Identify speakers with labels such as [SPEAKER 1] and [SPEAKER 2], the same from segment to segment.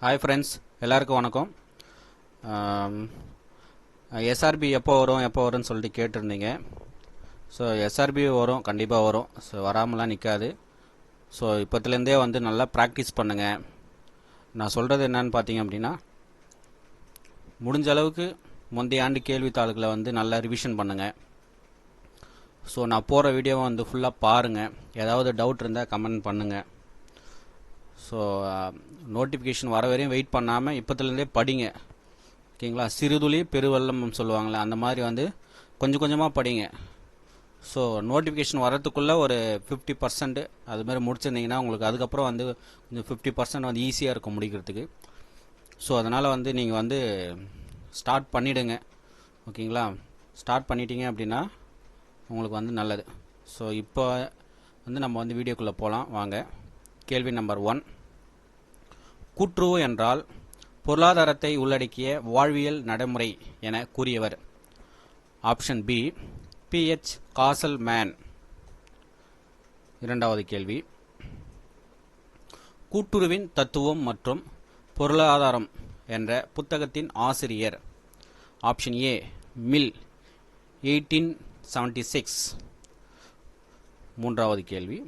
[SPEAKER 1] Hi friends, எல்லாருக்கும் வணக்கம். SRP எப்போ வரும்னு சொல்லிட்டு கேட்டிருந்தீங்க. ஸோ எஸ்ஆர்பி வரும், கண்டிப்பாக வரும். ஸோ வராமலாம் நிற்காது. ஸோ இப்போத்துலேருந்தே வந்து நல்லா ப்ராக்டிஸ் பண்ணுங்கள். நான் சொல்கிறது என்னன்னு பார்த்தீங்க அப்படின்னா, முடிஞ்ச அளவுக்கு முந்தைய ஆண்டு கேள்வித்தாள்களை வந்து நல்லா ரிவிஷன் பண்ணுங்கள். ஸோ நான் போகிற வீடியோவை வந்து ஃபுல்லாக பாருங்கள். ஏதாவது டவுட் இருந்தால் கமெண்ட் பண்ணுங்கள். ஸோ நோட்டிஃபிகேஷன் வர வரையும் வெயிட் பண்ணாமல் இப்போத்துலேருந்தே படிங்க, ஓகேங்களா? சிறுதுளி பெருவெள்ளம் சொல்லுவாங்களே, அந்த மாதிரி வந்து கொஞ்சம் கொஞ்சமாக படிங்க. ஸோ நோட்டிஃபிகேஷன் வரதுக்குள்ளே ஒரு 50% அதுமாதிரி முடிச்சிருந்தீங்கன்னா உங்களுக்கு அதுக்கப்புறம் வந்து கொஞ்சம் 50% வந்து ஈஸியாக இருக்கும் முடிக்கிறதுக்கு. ஸோ அதனால் வந்து நீங்கள் வந்து ஸ்டார்ட் பண்ணிவிடுங்க, ஓகேங்களா? ஸ்டார்ட் பண்ணிட்டீங்க அப்படின்னா உங்களுக்கு வந்து நல்லது. ஸோ இப்போ வந்து நம்ம வந்து வீடியோக்குள்ளே போகலாம் வாங்க. கேள்வி நம்பர் 1. கூட்டுறவு என்றால் பொருளாதாரத்தை உள்ளடக்கிய வாழ்வியல் நடைமுறை என கூறியவர். Option B, P.H. காசல்மேன். இரண்டாவது கேள்வி, கூட்டுறவின் தத்துவம் மற்றும் பொருளாதாரம் என்ற புத்தகத்தின் ஆசிரியர். Option A, Mill, 1876. மூன்றாவது கேள்வி,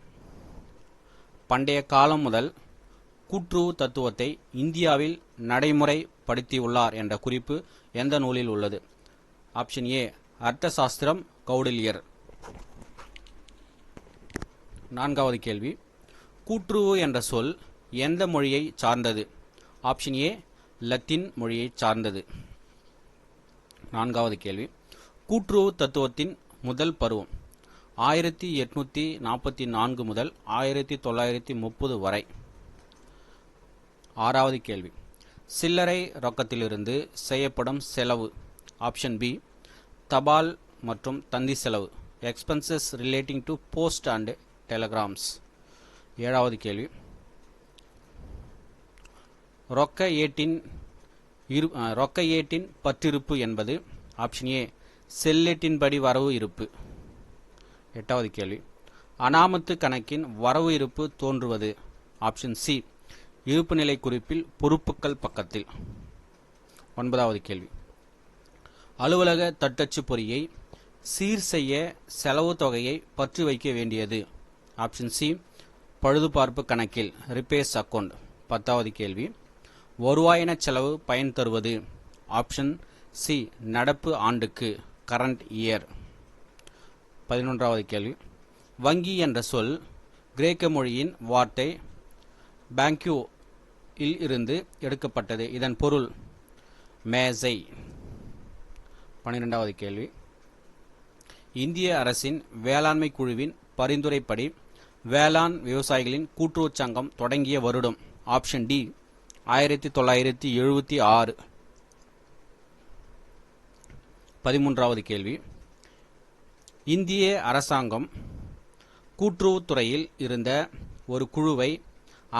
[SPEAKER 1] பண்டைய காலம் முதல் கூட்டுறவு தத்துவத்தை இந்தியாவில் நடைமுறைப்படுத்தியுள்ளார் என்ற குறிப்பு எந்த நூலில் உள்ளது? ஆப்ஷன் ஏ, அர்த்தசாஸ்திரம், கௌடில்யர். நான்காவது கேள்வி, கூட்டுறவு என்ற சொல் எந்த மொழியை சார்ந்தது? ஆப்ஷன் ஏ, லத்தீன் மொழியை சார்ந்தது. நான்காவது கேள்வி, கூட்டுறவு தத்துவத்தின் முதல் பருவம் 1844 முதல் 1930 வரை. ஆறாவது கேள்வி, சில்லறை ரொக்கத்திலிருந்து செய்யப்படும் செலவு. ஆப்ஷன் பி, தபால் மற்றும் தந்தி செலவு, expenses relating to post and telegrams. ஏழாவது கேள்வி, ரொக்க ஏட்டின் பற்றிருப்பு என்பது. ஆப்ஷன் ஏ, செல்லேட்டின்படி வரவு இருப்பு. எட்டாவது கேள்வி, அனாமத்து கணக்கின் வரவு இருப்பு தோன்றுவது. ஆப்ஷன் சி, இருப்புநிலை குறிப்பில் பொறுப்புக்கள் பக்கத்தில். ஒன்பதாவது கேள்வி, அலுவலக தட்டச்சு பொறியை சீர் செய்ய செலவு தொகையை பற்று வைக்க வேண்டியது. ஆப்ஷன் சி, பழுதுபார்ப்பு கணக்கில், ரிப்பேர்ஸ் அக்கவுண்ட். பத்தாவது கேள்வி, வருவாயின செலவு பயன் தருவது. ஆப்ஷன் சி, நடப்பு ஆண்டுக்கு, கரண்ட் இயர். 11வது கேள்வி, வங்கி என்ற சொல் கிரேக்க மொழியின் வார்த்தை பேங்க்யூ இல் இருந்து எடுக்கப்பட்டது. இதன் பொருள் மேசை. 12வது கேள்வி, இந்திய அரசின் வேளாண்மை குழுவின் பரிந்துரைப்படி வேளாண் விவசாயிகளின் கூட்டுறவு சங்கம் தொடங்கிய வருடம். Option D, 1976. 13வது கேள்வி, இந்திய அரசாங்கம் கூட்டுறவுத்துறையில் இருந்த ஒரு குழுவை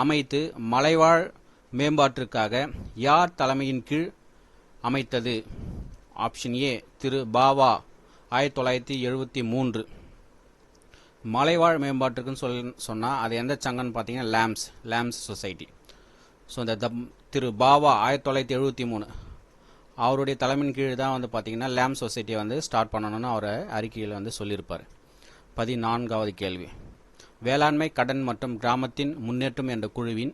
[SPEAKER 1] அமைத்து மலைவாழ் மேம்பாட்டிற்காக யார் தலைமையின் கீழ் அமைத்தது? ஆப்ஷன் ஏ, திரு பாவா, 1973. மலைவாழ் மேம்பாட்டுக்குன்னு சொன்னால் அது எந்த சங்கம்னு பார்த்தீங்கன்னா லேம்ஸ் சொசைட்டி. ஸோ இந்த திரு பாவா 1973 அவருடைய தலைமையின் கீழ் தான் வந்து பார்த்தீங்கன்னா லேம்ப் சொசைட்டியை வந்து ஸ்டார்ட் பண்ணணும்னு அவர் அறிக்கையில் வந்து சொல்லியிருப்பார். 14வது கேள்வி, வேளாண்மை கடன் மற்றும் கிராமத்தின் முன்னேற்றம் என்ற குழுவின்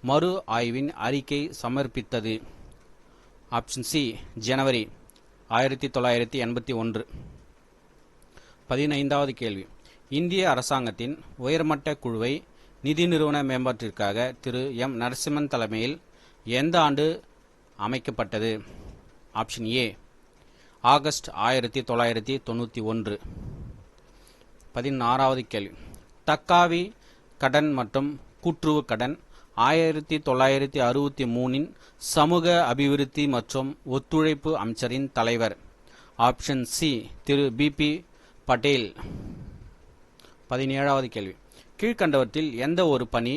[SPEAKER 1] மறு ஆய்வின் அறிக்கை சமர்ப்பித்தது. ஆப்ஷன் சி, ஜனவரி 1981. 15வது கேள்வி, இந்திய அரசாங்கத்தின் உயர்மட்ட குழுவை நிதி நிறுவன மேம்பாட்டிற்காக திரு எம் நரசிம்மன் தலைமையில் எந்த ஆண்டு அமைக்கப்பட்டது? Option A, August 1991. 16வது கேள்வி, தக்காவி கடன் மற்றும் கூட்டுறவு கடன் 1963 சமூக அபிவிருத்தி மற்றும் ஒத்துழைப்பு அமைச்சரின் தலைவர். ஆப்ஷன் சி, திரு பி.பி. பட்டேல். 17வது கேள்வி, கீழ்கண்டவற்றில் எந்த ஒரு பணி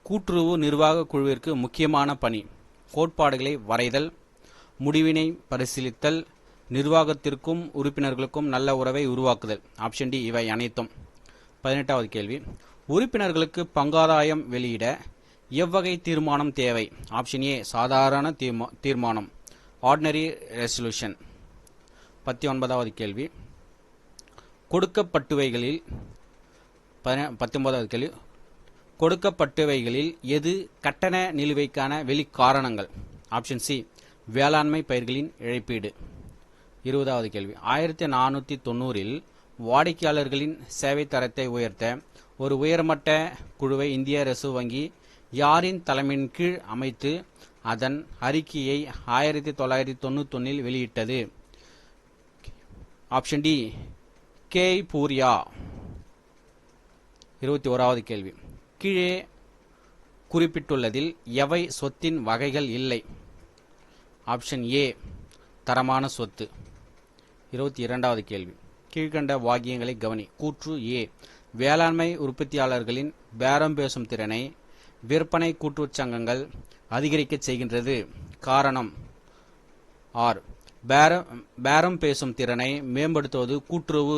[SPEAKER 1] கூட்டுறவு நிர்வாக குழுவிற்கு முக்கியமான பணி? கோட்பாடுகளை வரைதல், முடிவினை பரிசீலித்தல், நிர்வாகத்திற்கும் உறுப்பினர்களுக்கும் நல்ல உறவை உருவாக்குதல். ஆப்ஷன் டி, இவை அனைத்தும். 18வது கேள்வி, உறுப்பினர்களுக்கு பங்காதாயம் வெளியிட எவ்வகை தீர்மானம் தேவை? ஆப்ஷன் ஏ சாதாரண தீர்மானம், ஆர்டினரி ரெசல்யூஷன். 19வது கேள்வி. கொடுக்கப்பட்டவைகளில் 19வது கேள்வி. கொடுக்கப்பட்டவைகளில் எது கட்டண நிலுவைக்கான வெளிக்காரணங்கள்? ஆப்ஷன் சி வேளாண்மை பயிர்களின் இழப்பீடு. 20வது கேள்வி. 1490இல் வாடிக்கையாளர்களின் சேவை தரத்தை உயர்த்த ஒரு உயர்மட்ட குழுவை இந்திய ரிசர்வ் வங்கி யாரின் தலைமையின் கீழ் அமைத்து அதன் அறிக்கையை 1991இல் வெளியிட்டது? Option D K Puria. 21வது கேள்வி. கீழே குறிப்பிட்டுள்ளதில் எவை சொத்தின் வகைகள் இல்லை? ஆப்ஷன் ஏ தரமான சொத்து. 22வது கேள்வி. கீழ்கண்ட வாக்கியங்களை கவனி. கூற்று ஏ வேளாண்மை உற்பத்தியாளர்களின் பேரம் பேசும் திறனை விற்பனை கூட்டுறவுச் சங்கங்கள் அதிகரிக்க செய்கின்றது. காரணம் ஆர் பேரம் பேசும் திறனை மேம்படுத்துவது கூட்டுறவு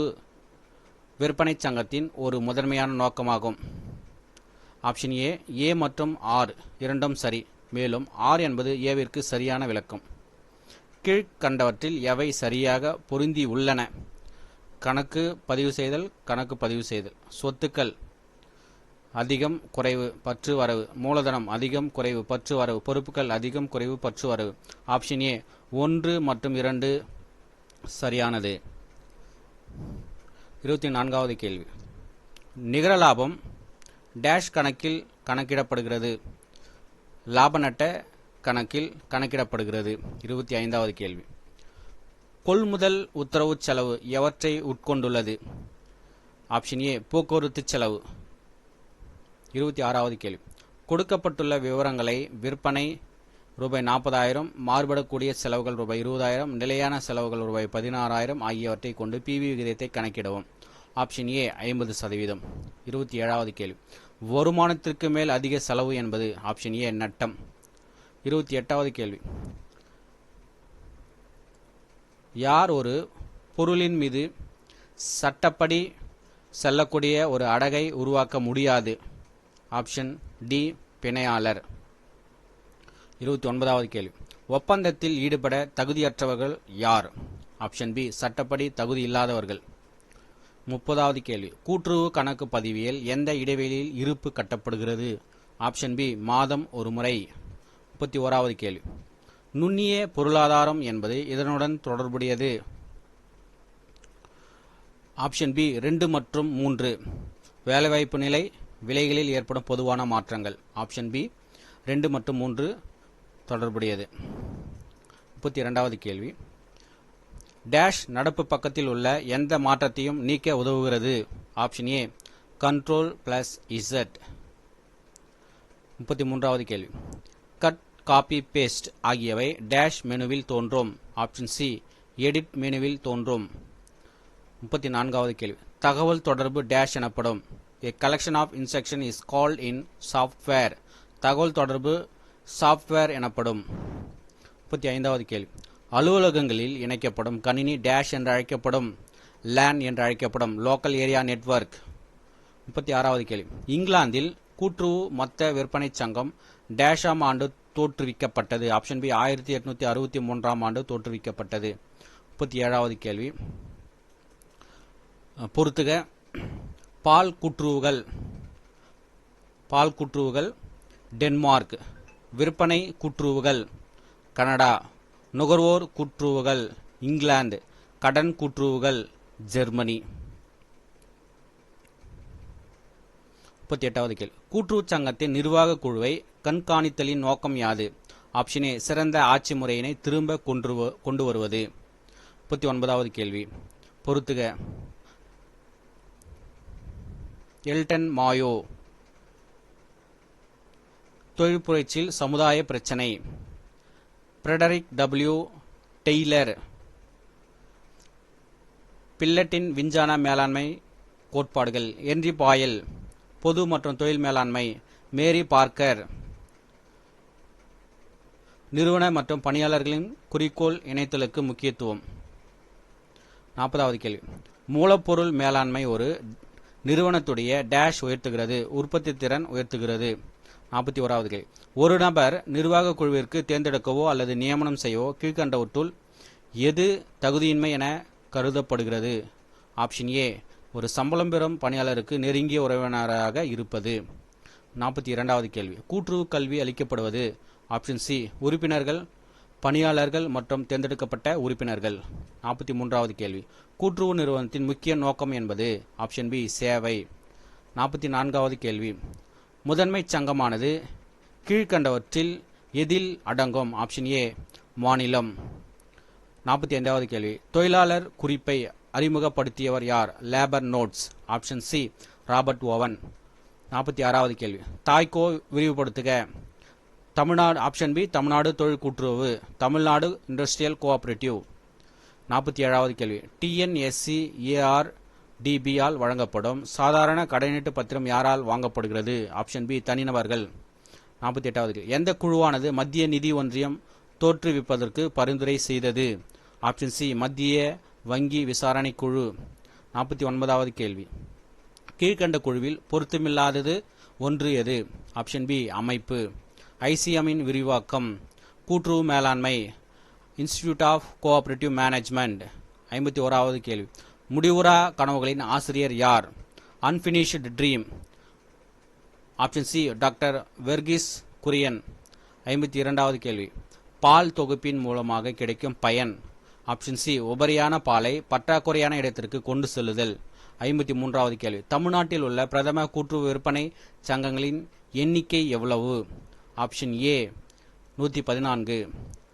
[SPEAKER 1] விற்பனை சங்கத்தின் ஒரு முதன்மையான நோக்கமாகும். ஆப்ஷன் ஏ மற்றும் ஆர் இரண்டும் சரி. மேலும் ஆர் என்பது ஏவிற்கு சரியான விளக்கம். கீழ்கண்டவற்றில் எவை சரியாக பொருந்தி உள்ளன? கணக்கு பதிவு செய்தல், கணக்கு பதிவு செய்தல். சொத்துக்கள் அதிகம் குறைவு பற்று வரவு, மூலதனம் அதிகம் குறைவு பற்று வரவு, பொறுப்புகள் அதிகம் குறைவு பற்று வரவு. ஆப்ஷன் ஏ 1 மற்றும் 2 சரியானது. 24வது கேள்வி. நிகர லாபம் டேஷ் கணக்கில் கணக்கிடப்படுகிறது? லாப நட்ட கணக்கில் கணக்கிடப்படுகிறது. 25வது கேள்வி. கொள்முதல் உத்தரவு செலவு எவற்றை உட்கொண்டுள்ளது? ஆப்ஷன் ஏ போக்குவரத்து செலவு. 26வது கேள்வி. கொடுக்கப்பட்டுள்ள விவரங்களை விற்பனை ரூபாய் 40,000, மாறுபடக்கூடிய செலவுகள் ரூபாய் 20,000, நிலையான செலவுகள் ரூபாய் 16,000 ஆகியவற்றை கொண்டு பிவி விகிதத்தை கணக்கிடவும். Option A 50%. 27வது கேள்வி. வருமானத்திற்கு மேல் அதிக செலவு என்பது? ஆப்ஷன் ஏ நட்டம். 28வது கேள்வி. யார் ஒரு பொருளின் மீது சட்டப்படி செல்லக்கூடிய ஒரு அடகை உருவாக்க முடியாது? Option D பிணையாளர். 29வது கேள்வி. ஒப்பந்தத்தில் ஈடுபட தகுதியற்றவர்கள் யார்? ஆப்ஷன் பி சட்டப்படி தகுதி இல்லாதவர்கள். 30வது கேள்வி. கூட்டுறவு கணக்கு பதிவியல் எந்த இடைவெளியில் இருப்பு கட்டப்படுகிறது? ஆப்ஷன் பி மாதம் ஒரு முறை. 31வது கேள்வி. நுண்ணிய பொருளாதாரம் என்பது இதனுடன் தொடர்புடையது? ஆப்ஷன் பி 2 மற்றும் 3. வேலைவாய்ப்பு நிலை, விலைகளில் ஏற்படும் பொதுவான மாற்றங்கள். ஆப்ஷன் பி 2 மற்றும் 3 தொடர்புடையது. 32வது கேள்வி. டேஷ் நடப்பு பக்கத்தில் உள்ள எந்த மாற்றத்தையும் நீக்க உதவுகிறது? Option A control plus Z. 33வது கேள்வி. கட், காப்பி, பேஸ்ட் ஆகியவை டேஷ் மெனுவில் தோன்றும்? ஆப்ஷன் சி எடிட் மெனுவில் தோன்றும். 34வது கேள்வி. தகவல் தொடர்பு டேஷ் எனப்படும்? A collection of instruction is called in software. தகவல் தொடர்பு சாஃப்ட்வேர் எனப்படும். 35வது கேள்வி. அலுவலகங்களில் இணைக்கப்படும் கணினி டேஷ் என்று அழைக்கப்படும்? லேன் என்று அழைக்கப்படும். Local area network. 36வது கேள்வி. இங்கிலாந்தில் கூட்டுறவு மொத்த விற்பனை சங்கம் டேஷாம் ஆண்டு தோற்றுவிக்கப்பட்டது? ஆப்ஷன் பி 1863ஆம் ஆண்டு தோற்றுவிக்கப்பட்டது. 37வது கேள்வி. பொறுத்துக. பால் கூட்டுறவுகள் டென்மார்க், விற்பனை கூட்டுறவுகள் கனடா, நுகர்வோர் கூட்டுறவுகள் இங்கிலாந்து, கடன் கூட்டுறவுகள் ஜெர்மனி. 38வது கேள்வி. கூட்டுறவு சங்கத்தின் நிர்வாக குழுவை கண்காணித்தலின் நோக்கம் யாது? ஆப்ஷன் ஏ சிறந்த ஆட்சி முறையினை திரும்ப கொண்டு வருவது. 39வது கேள்வி. பொறுத்துக. Elton Mayo. தொழிற்புரட்சியில் சமுதாய பிரச்சினை. Frederick W Taylor. பில்லட்டின் விஞ்ஞான மேலாண்மை கோட்பாடுகள். ஹென்றி பாயல். பொது மற்றும் தொழில் மேலாண்மை. மேரி பார்க்கர். நிறுவன மற்றும் பணியாளர்களின் குறிக்கோள் இணைத்தலுக்கு முக்கியத்துவம். 40வது கேள்வி. மூலப்பொருள் மேலாண்மை ஒரு நிறுவனத்துடைய டேஷ் உயர்த்துகிறது? உற்பத்தி திறன் உயர்த்துகிறது. 41வது கேள்வி ஒரு நபர் நிர்வாக குழுவிற்கு தேர்ந்தெடுக்கவோ அல்லது நியமனம் செய்யவோ கீழ்கண்டவற்றுள் எது தகுதியின்மை என கருதப்படுகிறது? ஆப்ஷன் ஏ ஒரு சம்பளம் பெறும் பணியாளருக்கு நெருங்கிய உறவினராக இருப்பது. 42வது கேள்வி கூட்டுறவு கல்வி அளிக்கப்படுவது. ஆப்ஷன் சி உறுப்பினர்கள், பணியாளர்கள் மற்றும் தேர்ந்தெடுக்கப்பட்ட உறுப்பினர்கள். 43வது கேள்வி கூட்டுறவு நிறுவனத்தின் முக்கிய நோக்கம் என்பது. ஆப்ஷன் பி சேவை. 44வது கேள்வி முதன்மை சங்கமானது கீழ்கண்டவற்றில் எதில் அடங்கும்? ஆப்ஷன் ஏ மாநிலம். 45வது கேள்வி தொழிலாளர் குறிப்பை அறிமுகப்படுத்தியவர் யார்? Labour notes. Option C Robert Owen. 46வது கேள்வி தாய்கோ விரிவுபடுத்துக. தமிழ்நாடு. ஆப்ஷன் பி தமிழ்நாடு தொழில் கூட்டுறவு, தமிழ்நாடு இண்டஸ்ட்ரியல் கோஆபரேட்டிவ். 47வது கேள்வி டிஎன்எஸ்சி ஏஆர்டிபியால் வழங்கப்படும் சாதாரண கடனீட்டு பத்திரம் யாரால் வாங்கப்படுகிறது? ஆப்ஷன் பி தனிநபர்கள். 48வது கேள்வி எந்த குழுவானது மத்திய நிதி ஒன்றியம் தோற்றுவிப்பதற்கு பரிந்துரை செய்தது? ஆப்ஷன் சி மத்திய வங்கி விசாரணை குழு. 49வது கேள்வி கீழ்கண்ட குழுவில் பொருத்தமில்லாதது ஒன்று எது? ஆப்ஷன் பி அமைப்பு. ஐசிஎம்மின் விரிவாக்கம். கூட்டுறவு மேலாண்மை. Institute of cooperative management. 51வது கேள்வி முடிவுறா கனவுகளின் ஆசிரியர் யார்? Unfinished dream. Option C doctor Verghese Kurien. 52வது கேள்வி பால் தொகுப்பின் மூலமாக கிடைக்கும் பயன். ஆப்ஷன் சி உபரியான பாலை பற்றாக்குறையான இடத்திற்கு கொண்டு செல்லுதல். 53வது கேள்வி தமிழ்நாட்டில் உள்ள பிரதம கூட்டுறவு விற்பனை சங்கங்களின் எண்ணிக்கை எவ்வளவு? Option A 114.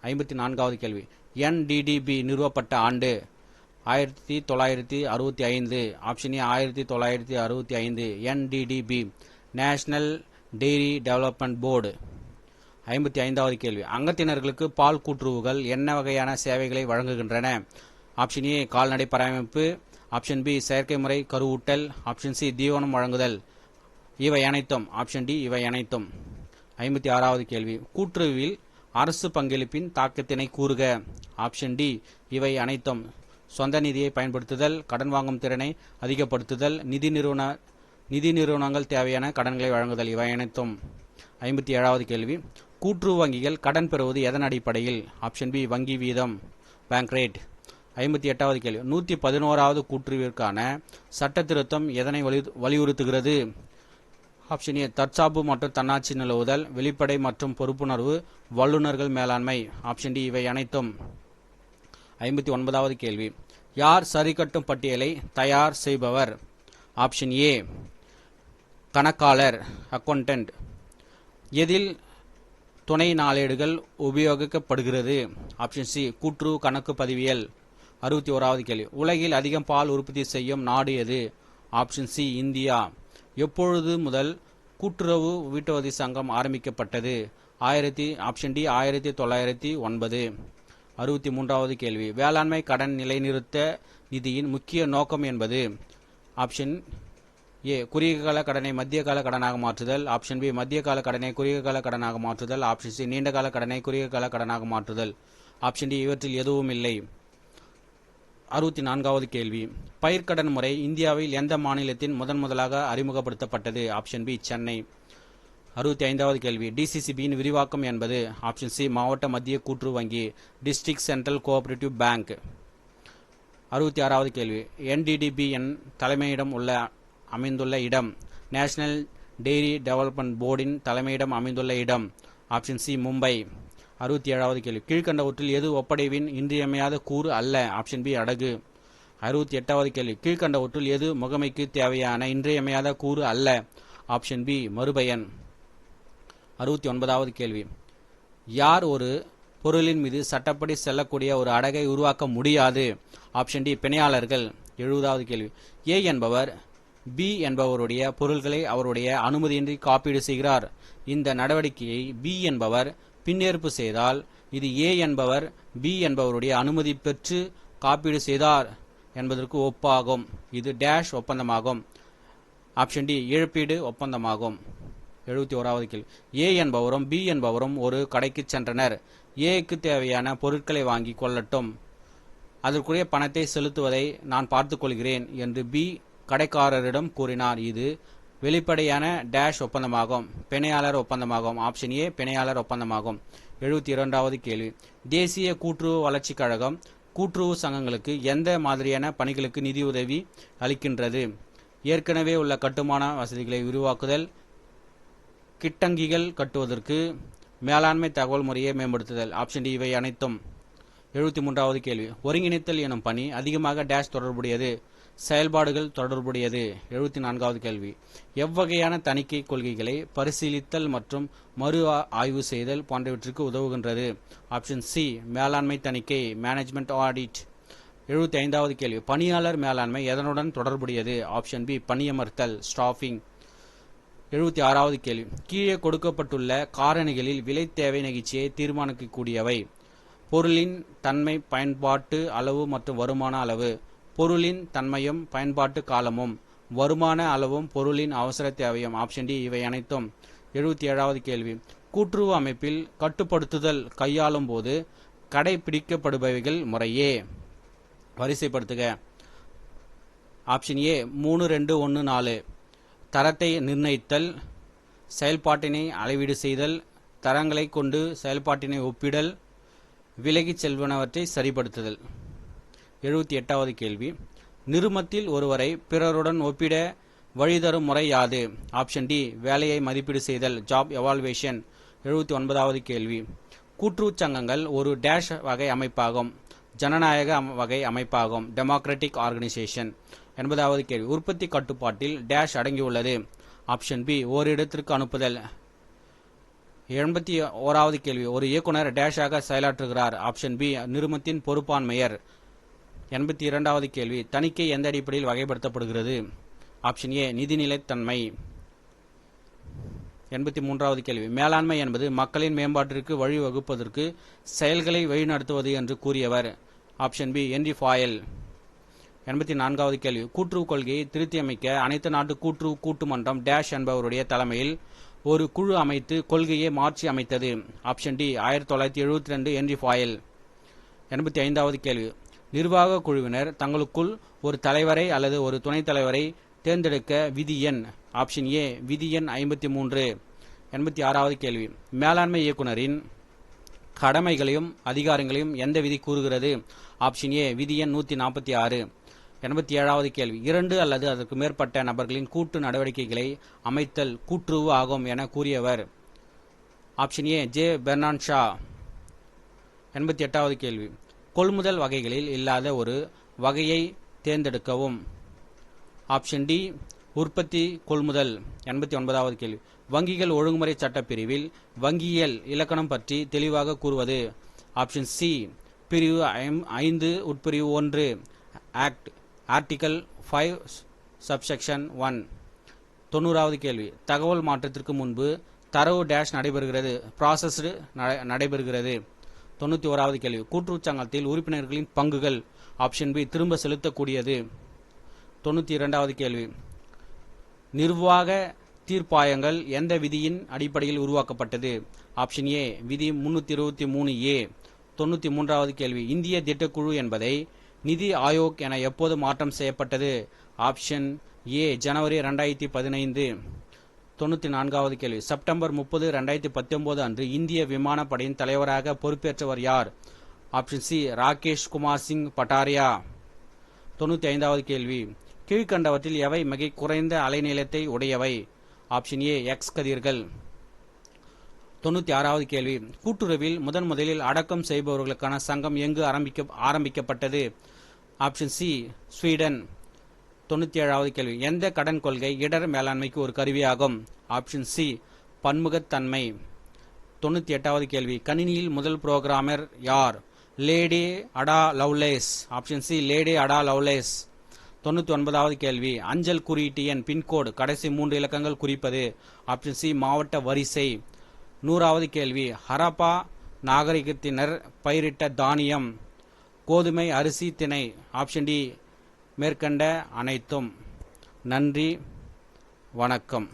[SPEAKER 1] 54வது கேள்வி என்டிடிபி நிறுவப்பட்ட ஆண்டு. 1965. Option A 1965. NDDB national dairy development board. 55வது கேள்வி அங்கத்தினர்களுக்கு பால் கூட்டுறவுகள் என்ன வகையான சேவைகளை வழங்குகின்றன? ஆப்ஷன் ஏ கால்நடை பராமரிப்பு. ஆப்ஷன் பி செயற்கை முறை கருவூட்டல். ஆப்ஷன் சி தீவனம் வழங்குதல். இவை அனைத்தும். ஆப்ஷன் டி இவை அனைத்தும். 56வது கேள்வி கூட்டுறவில் அரசு பங்களிப்பின் தாக்கத்தினை கூறுக. ஆப்ஷன் டி இவை அனைத்தும். சொந்த நிதியை பயன்படுத்துதல், கடன் வாங்கும் திறனை அதிகப்படுத்துதல், நிதி நிறுவனங்கள் தேவையான கடன்களை வழங்குதல். இவை அனைத்தும். 57வது கேள்வி கூட்டுறவு வங்கிகள் கடன் பெறுவது எதன் அடிப்படையில்? ஆப்ஷன் பி வங்கி வீதம், பேங்க் ரேட். 58வது கேள்வி 111வது கூட்டுறவிற்கான சட்ட திருத்தம் எதனை வலியுறுத்துகிறது? ஆப்ஷன் ஏ தற்சார்பு மற்றும் தன்னாட்சி நிலவுதல், வெளிப்படை மற்றும் பொறுப்புணர்வு, வல்லுநர்கள் மேலாண்மை. ஆப்ஷன் டி இவை அனைத்தும். 59வது கேள்வி யார் சரிகட்டும் பட்டியலை தயார் செய்பவர்? ஆப்ஷன் ஏ கணக்காளர், அக்கவுண்டன்ட். எதில் துணை நாளேடுகள் உபயோகிக்கப்படுகிறது? ஆப்ஷன் சி கூட்டுறவு கணக்கு பதிவியல். 61வது கேள்வி உலகில் அதிகம் பால் உற்பத்தி செய்யும் நாடு எது? Option C India. எப்பொழுது முதல் கூட்டுறவு வீட்டுவசதி சங்கம் ஆரம்பிக்கப்பட்டது? Option D 1909. 63வது கேள்வி வேளாண்மை கடன் நிலைநிறுத்த நிதியின் முக்கிய நோக்கம் என்பது? ஆப்ஷன் ஏ குறுகிய கால கடனை மத்திய கால கடனாக மாற்றுதல். ஆப்ஷன் பி மத்திய கால கடனை குறுகிய கால கடனாக மாற்றுதல். ஆப்ஷன் சி நீண்ட கால கடனை குறுகிய கால கடனாக மாற்றுதல். ஆப்ஷன் டி இவற்றில் எதுவும் இல்லை. 64வது கேள்வி பயிர்க்கடன் முறை இந்தியாவில் எந்த மாநிலத்தின் முதலாக அறிமுகப்படுத்தப்பட்டது? Option B Chennai. 65வது கேள்வி டிசிசிபியின் விரிவாக்கம் என்பது? ஆப்ஷன் சி மாவட்ட மத்திய கூட்டுறவு வங்கி, டிஸ்ட்ரிக்ட் சென்ட்ரல் கோஆபரேட்டிவ் பேங்க். 66வது கேள்வி என்டிடிபி தலைமையிடம் அமைந்துள்ள இடம்? நேஷனல் டெய்ரி டெவலப்மெண்ட் போர்டின் தலைமையிடம் அமைந்துள்ள இடம்? Option C Mumbai. 67வது கேள்வி கீழ்கண்டவற்றில் எது ஒப்படைவின் இன்றியமையாத கூறு அல்ல? ஆப்ஷன் பி அடகு. 68வது கேள்வி கீழ்கண்டவற்றுள் எது முகமைக்கு தேவையான இன்றியமையாத கூறு அல்ல? Option B மறுபயன். 69வது கேள்வி யார் ஒரு பொருளின் மீது சட்டப்படி செல்லக்கூடிய ஒரு அடகை உருவாக்க முடியாது? Option D பிணையாளர்கள். 70வது கேள்வி ஏ என்பவர் பி என்பவருடைய பொருள்களை அவருடைய அனுமதியின்றி காப்பீடு செய்கிறார். இந்த நடவடிக்கையை பி என்பவர் பின்னேற்பு செய்தால் இது ஏ என்பவர் பி என்பவருடைய அனுமதி பெற்று காப்பீடு செய்தார் என்பதற்கு ஒப்பாகும். இது டேஷ் ஒப்பந்தமாகும். ஆப்ஷன் டி இழப்பீடு ஒப்பந்தமாகும். 71வது கேள்வி ஏ என்பவரும் பி என்பவரும் ஒரு கடைக்கு சென்றனர். ஏக்கு தேவையான பொருட்களை வாங்கி கொள்ளட்டும், அதற்குரிய பணத்தை செலுத்துவதை நான் பார்த்துக் கொள்கிறேன் என்று பி கடைக்காரரிடம் கூறினார். இது வெளிப்படையான டேஷ் ஒப்பந்தமாகும். பிணையாளர் ஒப்பந்தமாகும். Option A பிணையாளர் ஒப்பந்தமாகும். 72வது கேள்வி, தேசிய கூட்டுறவு வளர்ச்சிக் கழகம் கூட்டுறவு சங்கங்களுக்கு எந்த மாதிரியான பணிகளுக்கு நிதியுதவி அளிக்கின்றது? ஏற்கனவே உள்ள கட்டுமான வசதிகளை விரிவாக்குதல், கிட்டங்கிகள் கட்டுவதற்கு, மேலாண்மை தகவல் முறையை மேம்படுத்துதல். ஆப்ஷன் டி இவை அனைத்தும். 73வது கேள்வி, ஒருங்கிணைத்தல் எனும் பணி அதிகமாக டேஷ் தொடர்புடையது? செயல்பாடுகள் தொடர்புடையது. 74வது கேள்வி, எவ்வகையான தணிக்கை கொள்கைகளை பரிசீலித்தல் மற்றும் மறு ஆய்வு செய்தல் போன்றவற்றிற்கு உதவுகின்றது? ஆப்ஷன் சி மேலாண்மை தணிக்கை, மேனேஜ்மெண்ட் ஆடிட். 75வது கேள்வி, பணியாளர் மேலாண்மை எதனுடன் தொடர்புடையது? ஆப்ஷன் பி பணியமர்த்தல், ஸ்டாஃபிங். 76வது கேள்வி, கீழே கொடுக்கப்பட்டுள்ள காரணிகளில் விலை தேவை நெகிழ்ச்சியை தீர்மானிக்கக்கூடியவை? பொருளின் தன்மை, பயன்பாட்டு அளவு மற்றும் வருமான அளவு. பொருளின் தன்மையும் பயன்பாட்டு காலமும் வருமான அளவும் பொருளின் அவசர தேவையும். ஆப்ஷன் டி இவை அனைத்தும். 77வது கேள்வி, கூட்டுறவு அமைப்பில் கட்டுப்படுத்துதல் கையாளும் போது கடைபிடிக்கப்படுபவைகள் முறையே? வரிசைப்படுத்துக. ஆப்ஷன் ஏ 3-2-1-4, தரத்தை நிர்ணயித்தல், செயல்பாட்டினை அளவீடு செய்தல், தரங்களை கொண்டு செயல்பாட்டினை ஒப்பிடல், விலகிச் செல்வனவற்றை சரிப்படுத்துதல். 78வது கேள்வி, நிறுமத்தில் ஒருவரை பிறருடன் ஒப்பிட வழிதரும் முறை யாது? ஆப்ஷன் டி வேலையை மதிப்பீடு செய்தல், ஜாப் எவால்வேஷன். 79வது கேள்வி, கூட்டுறவு சங்கங்கள் ஒரு டேஷ் வகை அமைப்பாகும்? ஜனநாயக வகை அமைப்பாகும், டெமோக்ராட்டிக் ஆர்கனைசேஷன். 80வது கேள்வி, உற்பத்தி கட்டுப்பாட்டில் டேஷ் அடங்கியுள்ளது? ஆப்ஷன் பி ஓரிடத்திற்கு அனுப்புதல். 81வது கேள்வி, ஒரு இயக்குனர் டேஷாக செயலாற்றுகிறார்? Option B நிறுமத்தின் பொறுப்பாண்மையர். 82வது கேள்வி, தணிக்கை எந்த அடிப்படையில் வகைப்படுத்தப்படுகிறது? Option A நிதிநிலைத்தன்மை. 83வது கேள்வி, மேலாண்மை என்பது மக்களின் மேம்பாட்டிற்கு வழிவகுப்பதற்கு செயல்களை வழிநடத்துவது என்று கூறியவர்? Option B Henri Fayol. 84வது கேள்வி, கூட்டுறவு கொள்கையை திருத்தியமைக்க அனைத்து நாட்டு கூட்டுறவு கூட்டு மன்றம் டேஷ் என்பவருடைய தலைமையில் ஒரு குழு அமைத்து கொள்கையை மாற்றி அமைத்தது? Option D 1972 Henri Fayol. 85வது கேள்வி, நிர்வாக குழுவினர் தங்களுக்குள் ஒரு தலைவரை அல்லது ஒரு துணைத் தலைவரை தேர்ந்தெடுக்க விதி எண்? ஆப்ஷன் ஏ விதி எண் 53. 86வது கேள்வி, மேலாண்மை இயக்குனரின் கடமைகளையும் அதிகாரங்களையும் எந்த விதி கூறுகிறது? ஆப்ஷன் ஏ விதி எண் 146. 87வது கேள்வி, 2 அல்லது அதற்கு மேற்பட்ட நபர்களின் கூட்டு நடவடிக்கைகளை அமைத்தல் கூட்டுறவு ஆகும் என கூறியவர்? Option A J Bernard Shaw. 88வது கேள்வி, கொள்முதல் வகைகளில் இல்லாத ஒரு வகையை தேர்ந்தெடுக்கவும்? ஆப்ஷன் டி உற்பத்தி கொள்முதல். 89வது கேள்வி, வங்கிகள் ஒழுங்குமுறை சட்டப்பிரிவில் வங்கியியல் இலக்கணம் பற்றி தெளிவாக கூறுவது? ஆப்ஷன் சி பிரிவு 5 உட்பிரிவு 1 ஆக்ட் ஆர்டிகல் 5 சப்செக்ஷன் 1. 90வது கேள்வி, தகவல் மாற்றத்திற்கு முன்பு தரவு டேஷ் நடைபெறுகிறது? ப்ராசஸ்டு நடைபெறுகிறது. 91வது கேள்வி, கூட்டுறவு சங்கத்தில் உறுப்பினர்களின் பங்குகள்? ஆப்ஷன் பி திரும்ப செலுத்தக்கூடியது. 92வது கேள்வி, நிர்வாக தீர்ப்பாயங்கள் எந்த விதியின் அடிப்படையில் உருவாக்கப்பட்டது? ஆப்ஷன் ஏ விதி 323A. 93வது கேள்வி, இந்திய திட்டக்குழு என்பதை நிதி ஆயோக் என எப்போது மாற்றம் செய்யப்பட்டது? ஆப்ஷன் ஏ ஜனவரி 2015. 94வது கேள்வி, செப்டம்பர் 30, 2019 அன்று இந்திய விமானப்படையின் தலைவராக பொறுப்பேற்றவர் யார்? Option C Rakesh Kumar Singh Bhadauria. 95வது கேள்வி, கீழ்கண்டவற்றில் எவை மிக குறைந்த அலைநீளத்தை உடையவை? ஆப்ஷன் ஏ எக்ஸ் கதிர்கள். 96வது கேள்வி, கூட்டுறவில் முதலில் அடக்கம் செய்பவர்களுக்கான சங்கம் எங்கு ஆரம்பிக்கப்பட்டது? Option C Sweden. 97வது கேள்வி, எந்த கடன் கொள்கை இடர் மேலாண்மைக்கு ஒரு கருவியாகும்? ஆப்ஷன் சி பன்முகத்தன்மை. 98வது கேள்வி, கணினியில் முதல் புரோகிராமர் யார்? லேடி அடா லவ்லேஸ். ஆப்ஷன் சி லேடி அடா லவ்லேஸ். 99வது கேள்வி, அஞ்சல் குறியீட்டு எண் பின்கோடு கடைசி 3 இலக்கங்கள் குறிப்பது? ஆப்ஷன் சி மாவட்ட வரிசை. 100வது கேள்வி, ஹரப்பா நாகரிகத்தினர் பயிரிட்ட தானியம்? கோதுமை, அரிசி, திணை. ஆப்ஷன் டி மேற்கண்ட அனைத்தும். நன்றி, வணக்கம்.